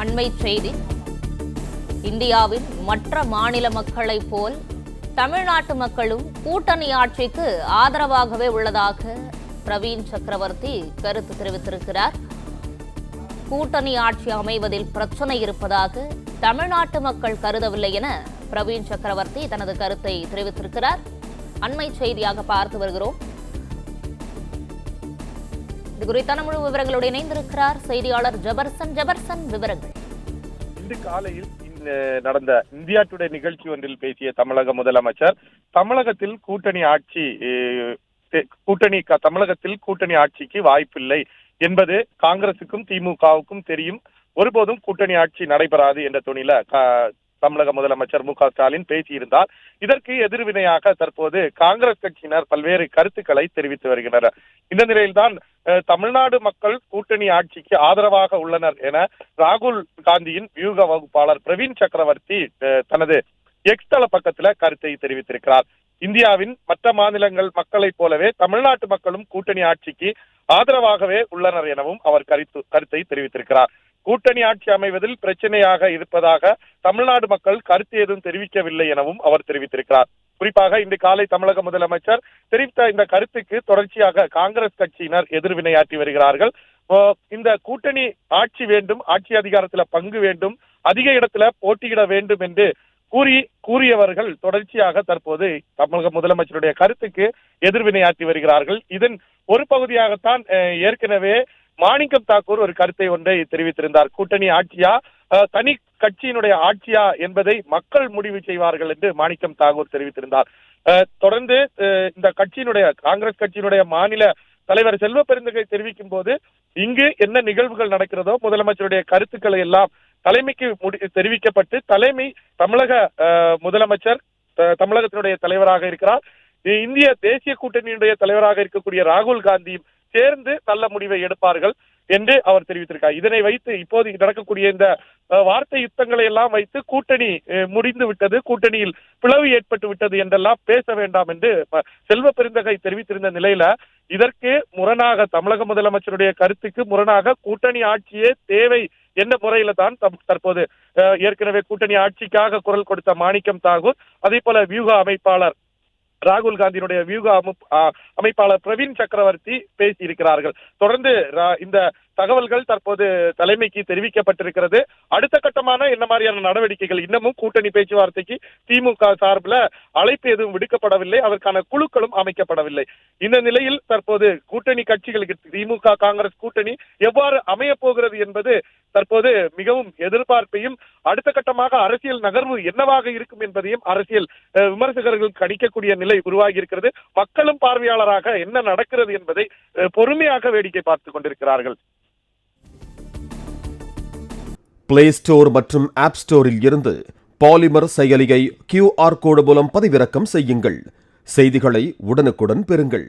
அண்மை செய்தி. இந்தியாவின் மற்ற மாநில மக்களைப் போல் தமிழ்நாட்டு மக்களும் கூட்டணி ஆட்சிக்கு ஆதரவாகவே உள்ளதாக பிரவீன் சக்கரவர்த்தி கருத்து தெரிவித்திருக்கிறார். கூட்டணி ஆட்சி அமைவதில் பிரச்சனை இருப்பதாக தமிழ்நாட்டு மக்கள் கருதவில்லை என பிரவீன் சக்கரவர்த்தி தனது கருத்தை தெரிவித்திருக்கிறார். அண்மை செய்தியாக பார்த்து வருகிறோம். இது குறித்தான முழு விவரங்களோடு இணைந்திருக்கிறார் செய்தியாளர் ஜெபர்சன். ஜெபர்சன், விவரங்கள். இன்று காலையில் நடந்த இந்தியா டுடே நிகழ்ச்சி ஒன்றில் பேசிய தமிழக முதலமைச்சர் தமிழகத்தில் கூட்டணி ஆட்சிக்கு வாய்ப்பில்லை என்பது காங்கிரசுக்கும் திமுகவுக்கும் தெரியும். ஒருபோதும் கூட்டணி ஆட்சி நடைபெறாது என்ற தொனில தமிழக முதலமைச்சர் மு.க.ஸ்டாலின் பேசியிருந்தார். இதற்கு எதிர்வினையாக தற்போது காங்கிரஸ் கட்சியினர் பல்வேறு கருத்துக்களை தெரிவித்து வருகின்றனர். இந்த நிலையில்தான் தமிழ்நாடு மக்கள் கூட்டணி ஆட்சிக்கு ஆதரவாக உள்ளனர் என ராகுல் காந்தியின் வியூக வகுப்பாளர் பிரவீன் சக்கரவர்த்தி தனது எக்ஸ் தள பக்கத்துல கருத்தை தெரிவித்திருக்கிறார். இந்தியாவின் மற்ற மாநிலங்கள் மக்களைப் போலவே தமிழ்நாட்டு மக்களும் கூட்டணி ஆட்சிக்கு ஆதரவாகவே உள்ளனர் எனவும் அவர் கருத்தை தெரிவித்திருக்கிறார். கூட்டணி ஆட்சி அமைவதில் பிரச்சனையாக இருப்பதாக தமிழ்நாடு மக்கள் கருத்து ஏதும் தெரிவிக்கவில்லை எனவும் அவர் தெரிவித்திருக்கிறார். குறிப்பாக இன்று காலை தமிழக முதலமைச்சர் தெரிவித்த இந்த கருத்துக்கு தொடர்ச்சியாக காங்கிரஸ் கட்சியினர் எதிர்வினையாற்றி வருகிறார்கள். இந்த கூட்டணி ஆட்சி வேண்டும், ஆட்சி அதிகாரத்துல பங்கு வேண்டும், அதிக இடத்துல போட்டியிட வேண்டும் என்று கூறியவர்கள் தொடர்ச்சியாக தற்போது தமிழக முதலமைச்சருடைய கருத்துக்கு எதிர்வினையாற்றி வருகிறார்கள். இதன் ஒரு பகுதியாகத்தான் ஏற்கனவே மாணிக்கம் தாக்கூர் ஒரு கருத்தை ஒன்றை தெரிவித்திருந்தார். கூட்டணி ஆட்சியா தனி கட்சியினுடைய ஆட்சியா என்பதை மக்கள் முடிவு செய்வார்கள் என்று மாணிக்கம் தாக்கூர் தெரிவித்திருந்தார். தொடர்ந்து இந்த காங்கிரஸ் கட்சியினுடைய மாநில தலைவர் செல்வ பெருந்தகை தெரிவிக்கும் போது இங்கு என்ன நிகழ்வுகள் நடக்கிறதோ முதலமைச்சருடைய கருத்துக்களை எல்லாம் தலைமைக்கு தெரிவிக்கப்பட்டு தமிழக முதலமைச்சர் தமிழகத்தினுடைய தலைவராக இருக்கிறார். இந்திய தேசிய கூட்டணியினுடைய தலைவராக இருக்கக்கூடிய ராகுல் காந்தியும் சேர்ந்து நல்ல முடிவை எடுப்பார்கள் என்று அவர் தெரிவித்திருக்கார். இதனை வைத்து இப்போது நடக்கக்கூடிய இந்த வார்த்தை யுத்தங்களை எல்லாம் வைத்து கூட்டணி முடிந்து விட்டது, கூட்டணியில் பிளவு ஏற்பட்டு விட்டது என்றெல்லாம் பேச வேண்டாம் என்று செல்வ பெருந்தகை தெரிவித்திருந்த நிலையில இதற்கு முரணாக தமிழக முதலமைச்சருடைய கருத்துக்கு முரணாக கூட்டணி ஆட்சியே தேவை என்ற முறையில தான் தற்போது ஏற்கனவே கூட்டணி ஆட்சிக்காக குரல் கொடுத்த மாணிக்கம் தாக்கூர், அதே போல வியூக அமைப்பாளர் ராகுல் காந்தியினுடைய வியூக அமைப்பாளர் பிரவீன் சக்கரவர்த்தி பேசி இருக்கிறார்கள். தொடர்ந்து இந்த தகவல்கள் தற்போது தலைமைக்கு தெரிவிக்கப்பட்டிருக்கிறது. அடுத்த கட்டமான என்ன மாதிரியான நடவடிக்கைகள், இன்னமும் கூட்டணி பேச்சுவார்த்தைக்கு திமுக சார்பில் அழைப்பு எதுவும் விடுக்கப்படவில்லை, அதற்கான குழுக்களும் அமைக்கப்படவில்லை. இந்த நிலையில் தற்போது கூட்டணி கட்சிகளுக்கு திமுக காங்கிரஸ் கூட்டணி எவ்வாறு அமைய போகிறது என்பது தற்போது மிகவும் எதிர்பார்ப்பையும் அடுத்த கட்டமாக அரசியல் நகர்வு என்னவாக இருக்கும் என்பதையும் அரசியல் விமர்சகர்கள் கணிக்கக்கூடிய நிலை உருவாகி இருக்கிறது. மக்களும் பார்வையாளராக என்ன நடக்கிறது என்பதை பொறுமையாக வேடிக்கை பார்த்துக் கொண்டிருக்கிறார்கள். பிளே ஸ்டோர் மற்றும் ஆப் ஸ்டோரில் இருந்து பாலிமர் செயலியை QR கோடு மூலம் பதிவிறக்கம் செய்யுங்கள். செய்திகளை உடனுக்குடன் பெறுங்கள்.